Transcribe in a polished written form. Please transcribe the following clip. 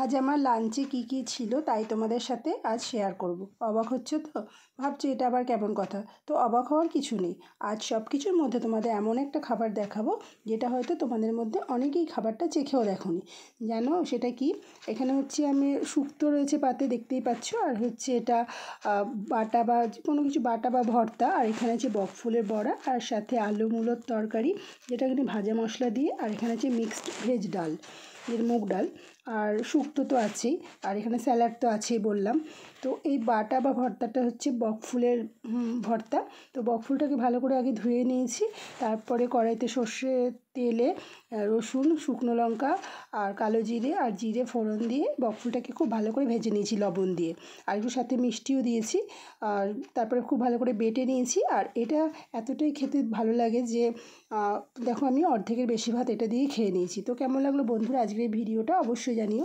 আজ আমার লাঞ্চে কী কী ছিল তাই তোমাদের সাথে আজ শেয়ার করব। অবাক হচ্ছে তো? ভাবছো এটা আবার কেমন কথা? তো অবাক হওয়ার কিছু নেই। আজ সব কিছুর মধ্যে তোমাদের এমন একটা খাবার দেখাবো যেটা হয়তো তোমাদের মধ্যে অনেকেই খাবারটা চেখেও দেখোনি। জানো সেটা কি? এখানে হচ্ছে আমি শুক্তো রয়েছে পাতে, দেখতেই পাচ্ছ। আর হচ্ছে এটা বাটা বা কোনো কিছু বাটা বা ভর্তা। আর এখানে আছে বকফুলের বড়া, আর সাথে আলু মূলোর তরকারি যেটা কিন্তু ভাজা মশলা দিয়ে। আর এখানে আছে মিক্সড ভেজ ডাল, মুগ ডাল। আর শুক্তো তো আছেই, আর এখানে স্যালাড তো আছেই বললাম। তো এই বাটা বা ভর্তাটা হচ্ছে বকফুলের ভর্তা। তো বকফুলটাকে ভালো করে আগে ধুয়ে নিয়েছি, তারপরে কড়াইতে সর্ষে তেলে রসুন, শুকনো লঙ্কা আর কালো জিরে আর জিরে ফোড়ন দিয়ে বকফুলটাকে খুব ভালো করে ভেজে নিয়েছি লবণ দিয়ে। আর একটু সাথে মিষ্টিও দিয়েছি। আর তারপরে খুব ভালো করে বেটে নিয়েছি। আর এটা এতটাই খেতে ভালো লাগে যে দেখো আমি অর্ধেকের বেশি ভাত এটা দিয়েই খেয়ে নিয়েছি। তো কেমন লাগলো বন্ধুরা আজকের এই ভিডিওটা অবশ্যই জানিও।